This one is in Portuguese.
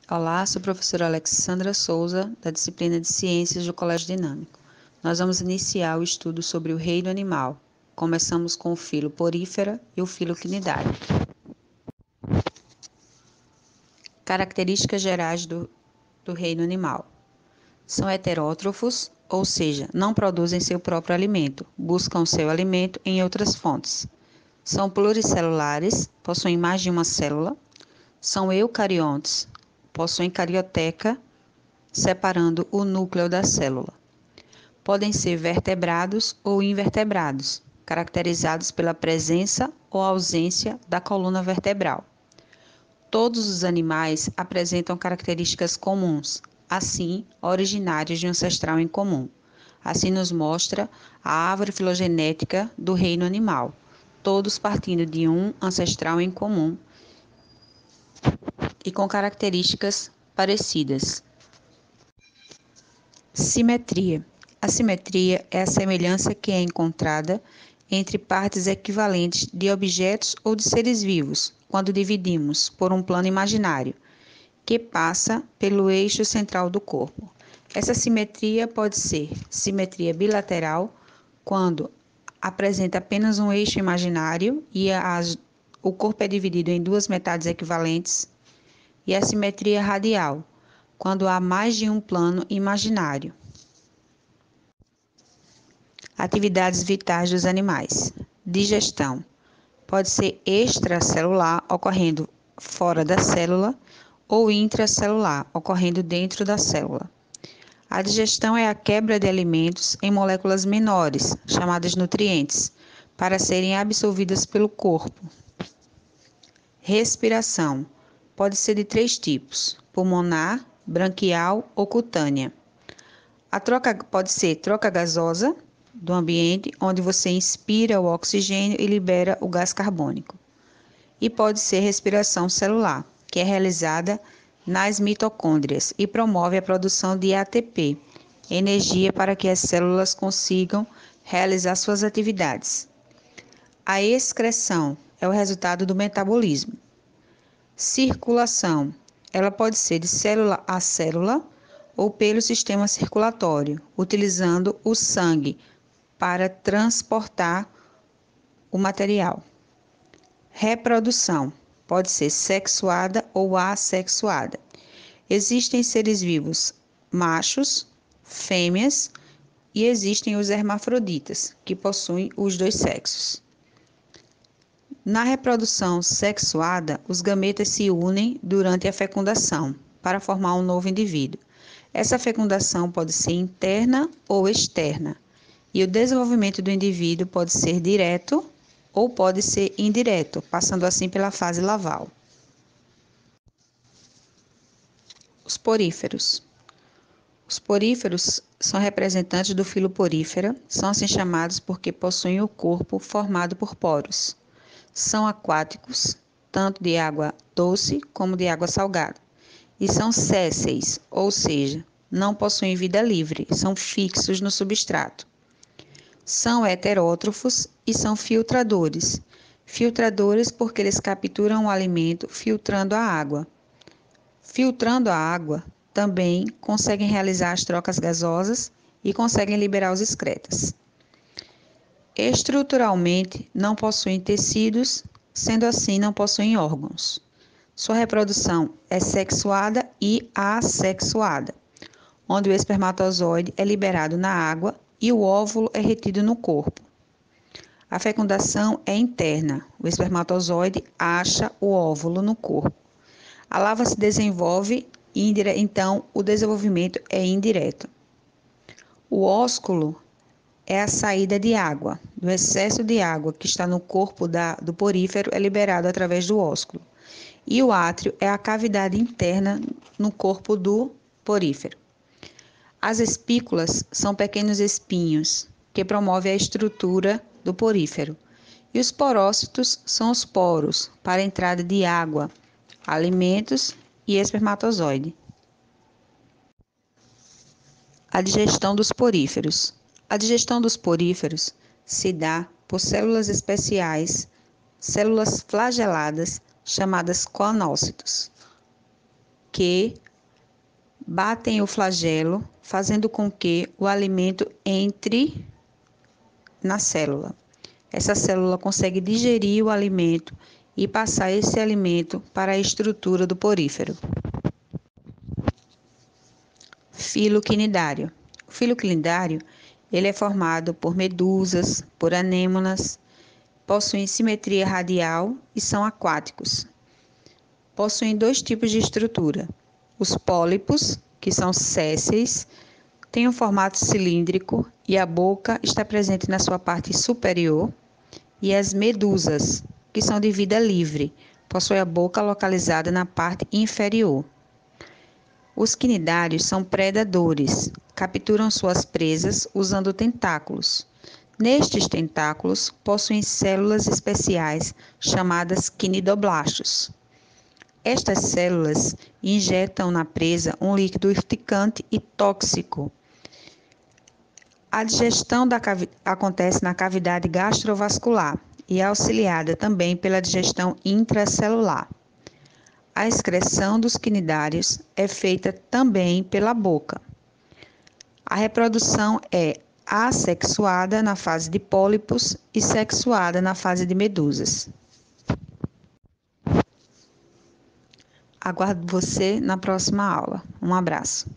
Olá, sou a professora Alexandra Souza, da disciplina de Ciências do Colégio Dinâmico. Nós vamos iniciar o estudo sobre o reino animal. Começamos com o filo Porífera e o filo Cnidaria. Características gerais do reino animal. São heterótrofos, ou seja, não produzem seu próprio alimento, buscam seu alimento em outras fontes. São pluricelulares, possuem mais de uma célula. São eucariontes, possuem carioteca, separando o núcleo da célula. Podem ser vertebrados ou invertebrados, caracterizados pela presença ou ausência da coluna vertebral. Todos os animais apresentam características comuns, assim, originárias de um ancestral em comum. Assim nos mostra a árvore filogenética do reino animal, todos partindo de um ancestral em comum e com características parecidas. Simetria. A simetria é a semelhança que é encontrada entre partes equivalentes de objetos ou de seres vivos, quando dividimos por um plano imaginário, que passa pelo eixo central do corpo. Essa simetria pode ser simetria bilateral, quando apresenta apenas um eixo imaginário e o corpo é dividido em duas metades equivalentes, e a simetria radial, quando há mais de um plano imaginário. Atividades vitais dos animais. Digestão. Pode ser extracelular, ocorrendo fora da célula, ou intracelular, ocorrendo dentro da célula. A digestão é a quebra de alimentos em moléculas menores, chamadas nutrientes, para serem absorvidas pelo corpo. Respiração. Pode ser de 3 tipos: pulmonar, branquial ou cutânea. A troca pode ser troca gasosa do ambiente, onde você inspira o oxigênio e libera o gás carbônico. E pode ser respiração celular, que é realizada nas mitocôndrias e promove a produção de ATP, energia para que as células consigam realizar suas atividades. A excreção é o resultado do metabolismo. Circulação. Ela pode ser de célula a célula ou pelo sistema circulatório, utilizando o sangue para transportar o material. Reprodução. Pode ser sexuada ou assexuada. Existem seres vivos machos, fêmeas e existem os hermafroditas, que possuem os dois sexos. Na reprodução sexuada, os gametas se unem durante a fecundação para formar um novo indivíduo. Essa fecundação pode ser interna ou externa, e o desenvolvimento do indivíduo pode ser direto ou pode ser indireto, passando assim pela fase larval. Os poríferos. Os poríferos são representantes do filo Porífera, são assim chamados porque possuem o corpo formado por poros. São aquáticos, tanto de água doce como de água salgada, e são sésseis, ou seja, não possuem vida livre, são fixos no substrato. São heterótrofos e são filtradores. Filtradores porque eles capturam o alimento filtrando a água. Filtrando a água, também conseguem realizar as trocas gasosas e conseguem liberar os excretas. Estruturalmente, não possuem tecidos, sendo assim, não possuem órgãos. Sua reprodução é sexuada e assexuada, onde o espermatozoide é liberado na água e o óvulo é retido no corpo. A fecundação é interna, o espermatozoide acha o óvulo no corpo. A larva se desenvolve, então o desenvolvimento é indireto. O ósculo é a saída de água. Do excesso de água que está no corpo do porífero é liberado através do ósculo. E o átrio é a cavidade interna no corpo do porífero. As espículas são pequenos espinhos que promovem a estrutura do porífero. E os porócitos são os poros para a entrada de água, alimentos e espermatozoide. A digestão dos poríferos. A digestão dos poríferos se dá por células especiais, células flageladas, chamadas coanócitos, que batem o flagelo, fazendo com que o alimento entre na célula. Essa célula consegue digerir o alimento e passar esse alimento para a estrutura do porífero. Filo quinidário. O filo quinidário, ele é formado por medusas, por anêmonas, possuem simetria radial e são aquáticos. Possuem dois tipos de estrutura. Os pólipos, que são sésseis, têm um formato cilíndrico e a boca está presente na sua parte superior. E as medusas, que são de vida livre, possuem a boca localizada na parte inferior. Os quinidários são predadores, capturam suas presas usando tentáculos. Nestes tentáculos, possuem células especiais chamadas quinidoblastos. Estas células injetam na presa um líquido urticante e tóxico. A digestão acontece na cavidade gastrovascular e é auxiliada também pela digestão intracelular. A excreção dos quinidários é feita também pela boca. A reprodução é assexuada na fase de pólipos e sexuada na fase de medusas. Aguardo você na próxima aula. Um abraço.